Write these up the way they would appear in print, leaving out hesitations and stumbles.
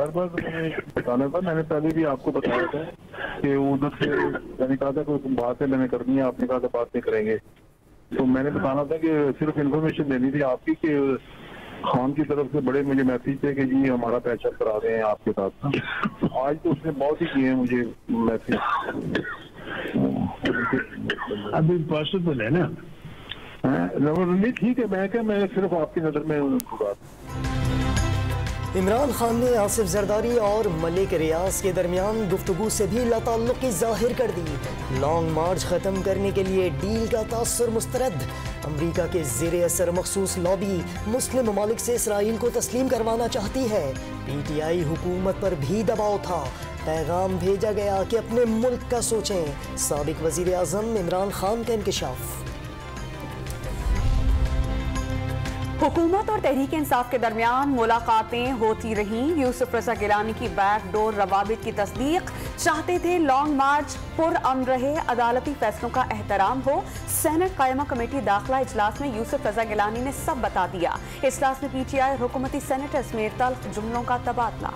बार बार मैंने बताना था, मैंने पहले भी आपको बताया था कि उधर से मैंने कहा था कोई बात है मैंने करनी है, आपने कहा था बात नहीं करेंगे। तो मैंने बताना था कि सिर्फ इन्फॉर्मेशन देनी थी आपकी कि खान की तरफ से बड़े मुझे मैसेज थे कि जी हमारा पैचअप करा रहे हैं आपके साथ। आज तो उसने बहुत ही किए हैं मुझे मैसेज। अभी पॉसिबल है ना? नहीं ठीक है, मैं क्या, मैं सिर्फ आपकी नजर में इमरान खान ने आसिफ जरदारी और मलिक रियाज के दरमियान गुफ्तगू से भी लाताल्लुकी जाहिर कर दी। लॉन्ग मार्च ख़त्म करने के लिए डील का तासुर मुस्तरद। अमरीका के ज़ेरे असर मखसूस लॉबी मुस्लिम ममालिक से इसराइल को तस्लीम करवाना चाहती है। PTI हुकूमत पर भी दबाव था। पैगाम भेजा गया कि अपने मुल्क का सोचें। साबिक वज़ीर आज़म इमरान खान का इंकशाफ। हुकूमत और तहरीक इंसाफ के दरमियान मुलाकातें होती रहीं। यूसुफ रज़ा गिलानी की बैकडोर रवाबित की तस्दीक। चाहते थे लॉन्ग मार्च पुरअमन रहे, अदालती फैसलों का एहतराम हो। सेनेट कायमा कमेटी दाखिला इजलास में यूसुफ रज़ा गिलानी ने सब बता दिया। इजलास में PTI और हुकूमती सेनेटर्स में तल्ख जुमलों का तबादला।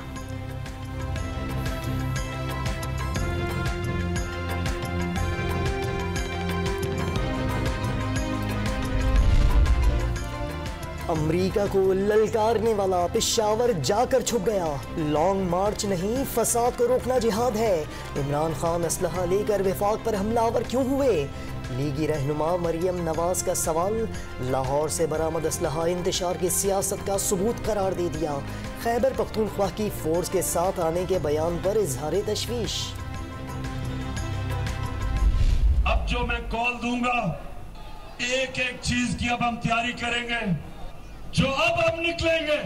अमरीका को ललकारने वाला पेशावर जाकर छुप गया। लॉन्ग मार्च नहीं, फसाद को रोकना जिहाद है। इमरान खान असलहा लेकर वफाक पर हमलावर क्यों हुए? लीगी रहनुमा मरियम नवाज का सवाल। लाहौर से बरामद असलहा इंतशार की सियासत का सबूत करार दे दिया। खैबर पख्तूनख्वा की फोर्स के साथ आने के बयान पर इजहार तशवीश। अब जो मैं कॉल दूंगा, एक एक चीज की अब हम तैयारी करेंगे। जो अब हम निकलेंगे,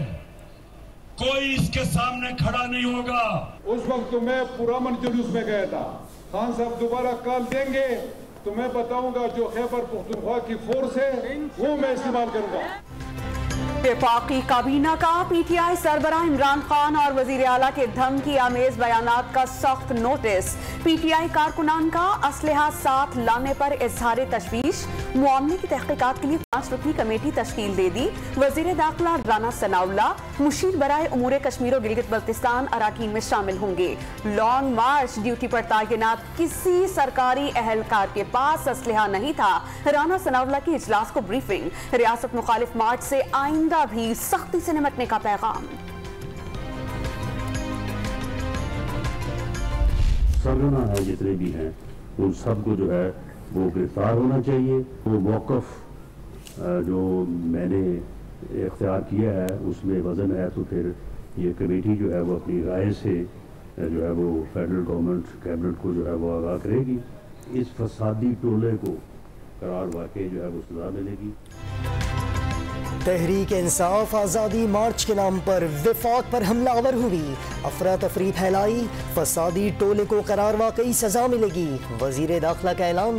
कोई इसके सामने खड़ा नहीं होगा। उस वक्त तो मैं पुरअमन जुलूस में गया था। खान साहब दोबारा कॉल देंगे तो मैं बताऊंगा जो खैबर पख्तूनख्वा की फोर्स है वो मैं इस्तेमाल करूंगा। वफाकी काबीना का PTI सरबराह इमरान खान और वजीर आला के धमकी आमेज बयानात का सख्त नोटिस। PTI कारकुनान का असलहा साथ लाने पर इजहार तशवीश। मामले की तहकीकात के लिए 5 रुकनी कमेटी तश्कील दे दी। वजीर दाखिला राना सनाउल्लाह मुशीर बराए उमूर कश्मीर और गिलगित बल्तिस्तान अराकीन में शामिल होंगे। लॉन्ग मार्च ड्यूटी पर तैनात किसी सरकारी एहलकार के पास असलहा नहीं था। राना सनाउल्लाह की इजलास को ब्रीफिंग। रियासत मुखालिफ मार्च से आइंदा भी सख्ती से निपटने का पैगाम। सरगना है जितने भी हैं उन सबको जो है वो गिरफ्तार होना चाहिए। वो मौक़िफ़ जो मैंने इख्तियार किया है उसमें वज़न है, तो फिर ये कमेटी जो है वो अपनी राय से जो है वो फेडरल गवर्नमेंट कैबिनेट को जो है वो आगाह करेगी। इस फसादी टोले को करार वाकई जो है वो सजा मिलेगी। तहरीक इंसाफ आज़ादी मार्च के नाम पर वफाक पर हमलावर हुई। अफरा तफरी फैलाई। फसादी टोले को करार वाकई सजा मिलेगी। वजीर दाखिला का ऐलान।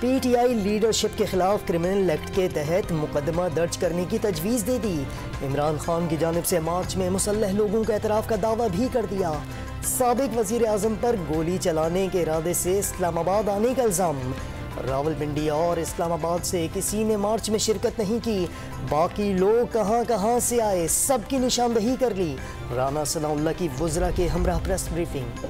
PTI लीडरशिप के खिलाफ क्रिमिनल एक्ट के तहत मुकदमा दर्ज करने की तजवीज़ दे दी। इमरान खान की जानिब से मार्च में मुसल्लह लोगों का एतराफ़ का दावा भी कर दिया। साबिक वजीर आज़म पर गोली चलाने के इरादे से इस्लामाबाद आने का इल्ज़ाम। रावलपिंडी और इस्लामाबाद से किसी ने मार्च में शिरकत नहीं की। बाकी लोग कहां कहां से आए, सबकी निशानदही कर ली। राना सनाउल्लाह की वज़रा के हमरा press briefing.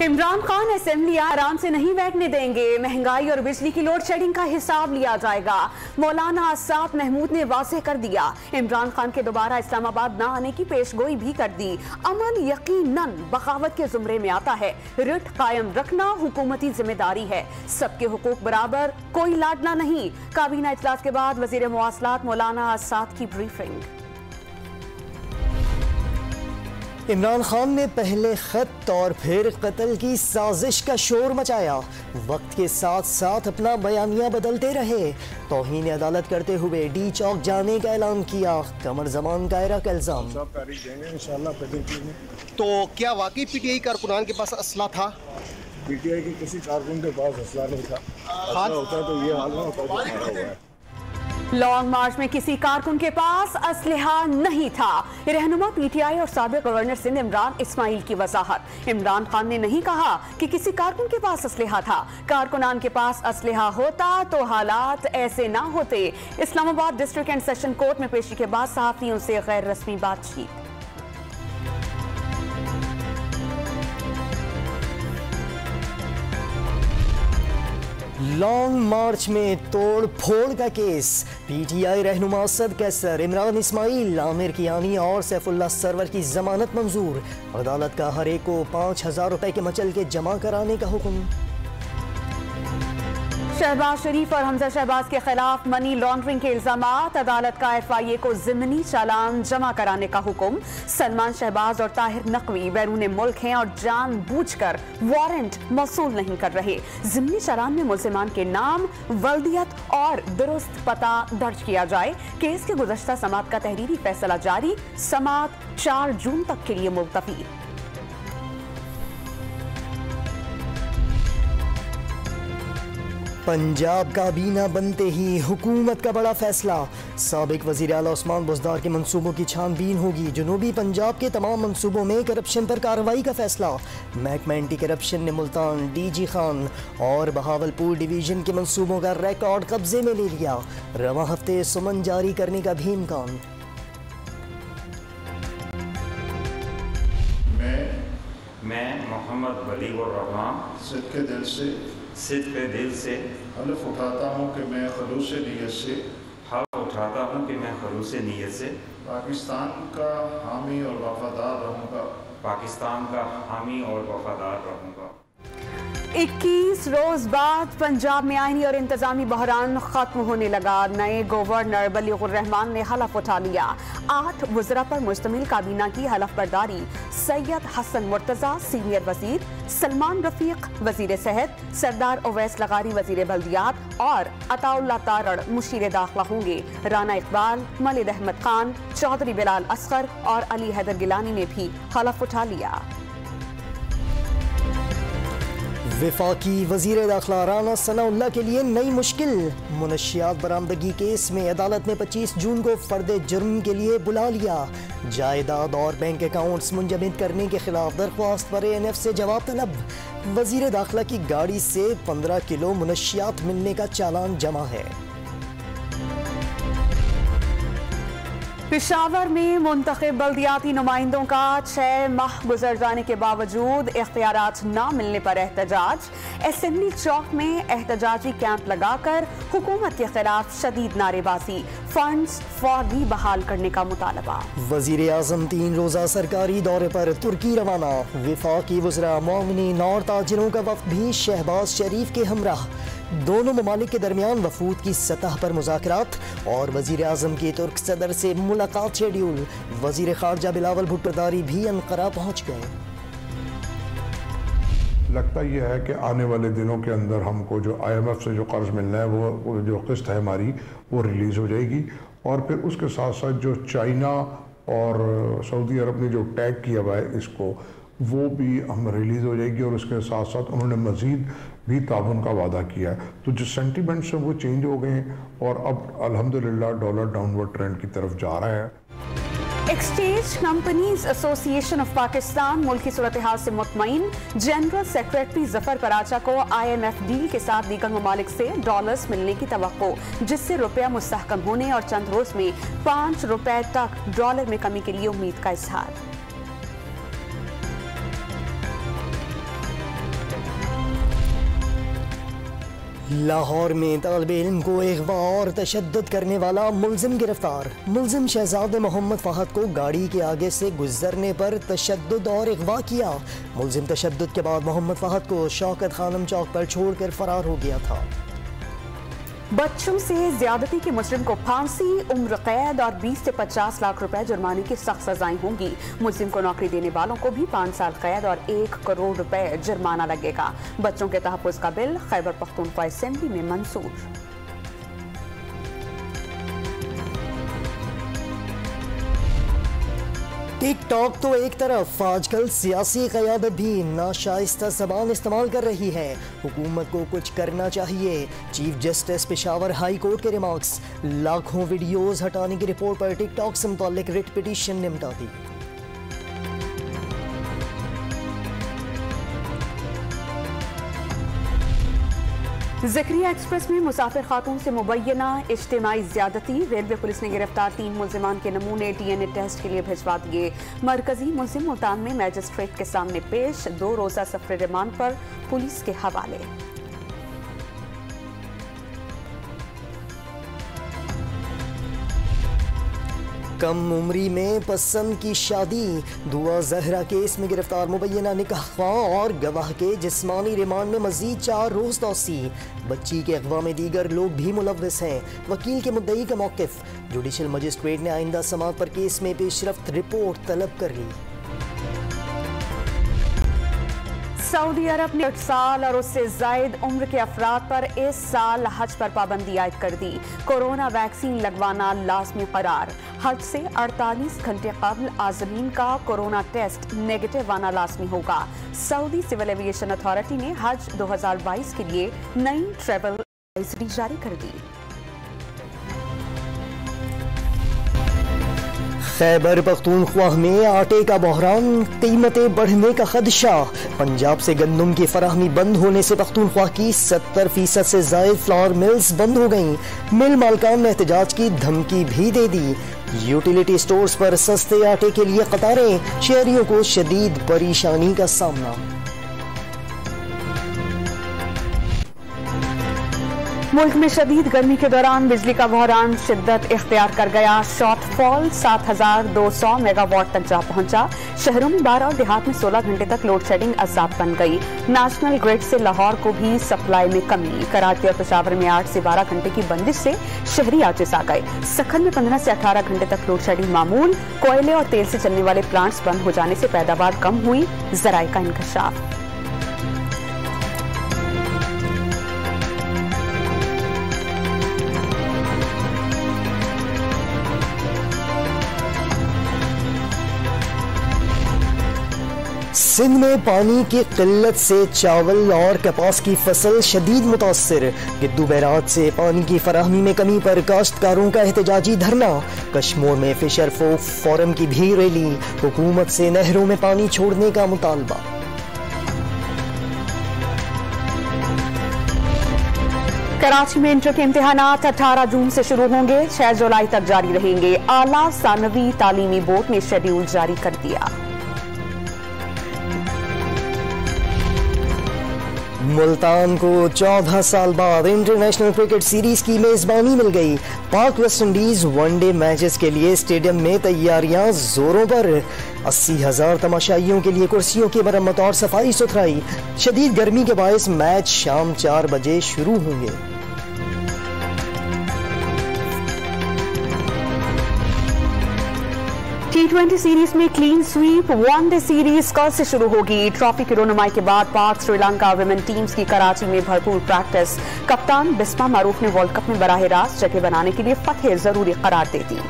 Imran Khan assembly आराम से नहीं बैठने देंगे। महंगाई और बिजली की लोड शेडिंग का हिसाब लिया जाएगा। मौलाना आसाद महमूद ने वाज़ेह कर दिया। इमरान खान के दोबारा इस्लामाबाद न आने की पेशगोई भी कर दी। अमन यकीनन बगावत के जुमरे में आता है। रिट कायम रखना हुकूमती जिम्मेदारी है। सबके हुकूक बराबर, कोई लाडला नहीं। काबीना इजलास के बाद वजीर मुवासलात मौलाना आसाद की ब्रीफिंग। इमरान खान ने पहले खत और फिर कत्ल की साजिश का शोर मचाया। वक्त के साथ साथ अपना बयानिया बदलते रहे। तौहीन अदालत करते हुए डी चौक जाने का ऐलान किया। कमर जमान कायरा का इल्जाम। तो क्या वाकई PTI कारकुनान के पास असला था? PTI के किसी कारकुन के पास असला नहीं था। असला होता तो ये हाल ना होता जो हमारा हुआ है। लॉन्ग मार्च में किसी कारकुन के पास असलहा नहीं था। रहनुमा PTI और साबिक गवर्नर सिंध इमरान इस्माइल की वजाहत। इमरान खान ने नहीं कहा कि किसी कारकुन के पास असलहा था। कारकुनान के पास असलहा होता तो हालात ऐसे ना होते। Islamabad district and session court में पेशी के बाद सहाफियों से गैर रस्मी बातचीत। लॉन्ग मार्च में तोड़ फोड़ का केस। पीटीआई रहनुमा असद कैसर, इमरान इस्माइल, आमिर कियानी और सैफुल्लाह सरवर की जमानत मंजूर। अदालत का हर एक को 5,000 रुपए के मचल के जमा कराने का हुक्म। शहबाज शरीफ और हमजा शहबाज के खिलाफ मनी लॉन्ड्रिंग के इल्जामात। अदालत का FIA को जिमनी चालान जमा कराने का हुक्म। सलमान शहबाज और ताहिर नकवी बैरून मुल्क हैं और जानबूझकर वारंट मौसूल नहीं कर रहे। जिमनी चालान में मुल्जिमान के नाम, वल्दियत और दुरुस्त पता दर्ज किया जाए। केस के गुज़श्ता समात का तहरीरी फैसला जारी। समात 4 जून तक के लिए मुलतवी। पंजाब काबीना बनते ही हुकूमत का बड़ा फैसला। साबिक वज़ीर आला उस्मान बुज़दार के मंसूबों की छानबीन होगी। जनूबी पंजाब के तमाम मंसूबों में करप्शन पर कार्रवाई का फैसला। महकमा एंटी करप्शन ने मुल्तान, DG खान और बहावलपुर डिवीजन के मंसूबों का रिकॉर्ड कब्जे में ले लिया। रवां हफ्ते सुमन जारी करने का भी इम्कान। मैं मोहम्मद वलीउर रहमान सिद्क़े दिल से हल्फ उठाता हूँ कि मैं खलूस नीयत से पाकिस्तान का हामी और वफादार रहूँगा। 21 रोज बाद पंजाब में आईनी और इंतजामी बहरान खत्म होने लगा। नए गवर्नर बलीगुर रहमान ने हलफ उठा लिया। 8 वज़रा पर मुश्तमिल काबीना की हलफ बर्दारी। सैयद हसन मुर्तज़ा सीनियर वजीर, सलमान रफीक वजीर सेहत, सरदार ओवैस लगारी वजीर बल्दियात और अताउल्लाह तारड़ मुशीर दाखिला होंगे। राना इकबाल, मलिद अहमद खान, चौधरी बिलाल असगर और अली हैदर गिलानी ने भी हलफ उठा लिया। वफाकी वजीर दाखिला राना सनाउल्लाह के लिए नई मुश्किल। मुनशियात बरामदगी केस में अदालत ने 25 जून को फर्द जुर्म के लिए बुला लिया। जायदाद और बैंक अकाउंट्स मुंजमद करने के खिलाफ दरख्वास्त पर ANF से जवाब तलब। वजीर दाखिला की गाड़ी से 15 किलो मुनशियात मिलने का चालान जमा है। पेशावर में मुंतखब बल्दियाती नुमाइंदों का 6 माह गुजर जाने के बावजूद इख्तियारात न मिलने पर एहतजाज। असेंबली चौक में एहतजाजी कैंप लगाकर हुकूमत के खिलाफ शदीद नारेबाजी। फंड्स फौरी बहाल करने का मुतालबा। वजीर आजम 3 रोजा सरकारी दौरे पर तुर्की रवाना। वफाकी वज़रा, मोमिनीन और ताजिरों का वफ़द भी शहबाज शरीफ के हमराह। दोनों ममालिक के दरमियान वफूद की सतह पर मुज़ाकरात और वजीर आजम की तुर्क सदर से मुलाकात शेड्यूल। वजीर खारजा बिलावल भुट्टोदारी भी अंकारा पहुँच गए। लगता यह है कि आने वाले दिनों के अंदर हमको जो IMF से जो कर्ज मिलना है वो जो किस्त है हमारी वो रिलीज़ हो जाएगी। और फिर उसके साथ साथ जो चाइना और सऊदी अरब ने जो टैग किया हुआ है इसको, वो भी हम रिलीज़ हो जाएगी। और उसके साथ साथ उन्होंने मज़ीद भी ताउन का वादा किया है। तो जो सेंटिमेंट्स हैं वो चेंज हो गए हैं और अब अल्हम्दुलिल्लाह डॉलर डाउनवर्ड ट्रेंड की तरफ जा रहा है। Exchange companies association of Pakistan मुल्क की सूरत हाल से मुतमईन। जनरल सेक्रेटरी जफर पराचा को IMF डील के साथ दीगर ममालिक से डॉलर्स मिलने की तवक्को, जिससे रुपया मुस्तहकम होने और चंद रोज में 5 रुपए तक डॉलर में कमी के लिए उम्मीद का इजहार। लाहौर में तालिबे इल्म को अगवा और तशद्दुद करने वाला मुलजिम गिरफ्तार। मुलजिम शहजाद मोहम्मद फहद को गाड़ी के आगे से गुजरने पर तशद्दुद और अगवा किया। मुलजिम तशद्दुद के बाद मोहम्मद फहद को शौकत खानम चौक पर छोड़कर फरार हो गया था। बच्चों से ज्यादती के मुजरिम को फांसी, उम्र कैद और 20 से 50 लाख रुपए जुर्माने की सख्त सजाएं होंगी। मुलजिम को नौकरी देने वालों को भी 5 साल कैद और 1 करोड़ रुपए जुर्माना लगेगा। बच्चों के तहफ़्फ़ुज़ का बिल खैबर पख्तूनख्वा असेंबली में मंजूर। टिकटॉक तो एक तरफ, आजकल सियासी क़यादत भी नाशाइस्ता ज़बान इस्तेमाल कर रही है। हुकूमत को कुछ करना चाहिए। Chief justice Peshawar high court के रिमार्क्स। लाखों वीडियोज़ हटाने की रिपोर्ट पर टिकटॉक से मुताल्लिक रिट पिटीशन निपटा दी। ज़िक्रिया एक्सप्रेस में मुसाफिर खातून से मुबैना इज्तिमाई ज़्यादती। रेलवे पुलिस ने गिरफ्तार 3 मुल्जिमान के नमूने DNA टेस्ट के लिए भिजवा दिए। मरकजी मुल्जिम मुल्तान में मैजिस्ट्रेट के सामने पेश। 2 रोज़ा सफर रिमांड पर पुलिस के हवाले। कम उम्री में पसंद की शादी, दुआ जहरा केस में गिरफ्तार मुबैना निकाहख्वाह और गवाह के जिस्मानी रिमांड में मजीद 4 रोज तौसी। बच्ची के अगवा में दीगर लोग भी मुलव्वस हैं। वकील के मुद्दई का मौक़िफ़, जुडिशल मजिस्ट्रेट ने आइंदा समाअत पर केस में पेशरफ्त रिपोर्ट तलब कर ली। सऊदी अरब ने 60 साल और उससे जायद उम्र के अफराद पर इस साल हज पर पाबंदी आयद कर दी। कोरोना वैक्सीन लगवाना लाजमी करार। हज से 48 घंटे कबल आज़मीन का कोरोना टेस्ट नेगेटिव आना लाजमी होगा। सऊदी सिविल एविएशन अथॉरिटी ने हज 2022 के लिए नई ट्रैवल एडवाइजरी जारी कर दी। खैबर पख्तूनख्वा में आटे का बहरान, कीमतें बढ़ने का खदशा। पंजाब से गंदम की फराहमी बंद होने से पख्तूनख्वा की 70% से जायद फ्लावर मिल्स बंद हो गईं। मिल मालकान ने एहतजाज की धमकी भी दे दी। यूटिलिटी स्टोर्स पर सस्ते आटे के लिए कतारें, शहरियों को शदीद परेशानी का सामना। मुल्क में शदीद गर्मी के दौरान बिजली का बहरान शिद्दत इख्तियार कर गया। शॉर्टफॉल 7200 मेगावाट तक जा पहुंचा। शहरों में 12 और देहात में 16 घंटे तक लोड शेडिंग अज़ाब बन गई। नेशनल ग्रिड से लाहौर को भी सप्लाई में कमी। कराची और पेशावर में 8 से 12 घंटे की बंदिश से शहरी आजिज आ गए। सखन में 15 से 18 घंटे तक लोड शेडिंग मामूल। कोयले और तेल से चलने वाले प्लांट्स बंद हो जाने से पैदावार कम हुई। ज़राए का इंकशाफ। सिंध में पानी की किल्लत से चावल और कपास की फसल शदीद मुतासर। गिद्दू बैराज से पानी की फराहमी में कमी पर काश्तकारों का एहतजाजी धरना। कश्मीर में फिशर फोक फोरम की भी रैली। हुकूमत से नहरों में पानी छोड़ने का मुतालबा। कराची में इंटर के इम्तिहानात 18 जून से शुरू होंगे, 6 जुलाई तक जारी रहेंगे। आला सानवी तालीमी बोर्ड ने शेड्यूल जारी कर दिया। मुल्तान को 14 साल बाद इंटरनेशनल क्रिकेट सीरीज की मेजबानी मिल गई। पाक वेस्ट इंडीज वनडे मैचेस के लिए स्टेडियम में तैयारियां जोरों पर। 80,000 तमाशाइयों के लिए कुर्सियों की मरम्मत और सफाई सुथराई। शदीद गर्मी के बायस मैच शाम 4 बजे शुरू होंगे। T20 सीरीज में क्लीन स्वीप। वनडे सीरीज कल से शुरू होगी। ट्रॉफी की रोनुमाई के बाद पाक श्रीलंका विमेन टीम्स की कराची में भरपूर प्रैक्टिस। कप्तान बिस्मा मारूफ ने वर्ल्ड कप में बराह रास्त जगह बनाने के लिए फतेह जरूरी करार दे दी।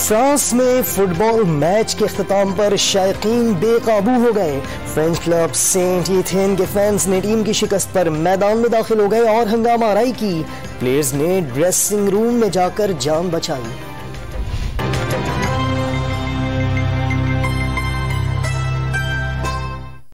फ्रांस में फुटबॉल मैच के अख्ताम पर शायकीन बेकाबू हो गए। फ्रेंच क्लब सेंट इथियन के फैंस ने टीम की शिकस्त पर मैदान में दाखिल हो गए और हंगामा आराई की। प्लेयर्स ने ड्रेसिंग रूम में जाकर जान बचाई।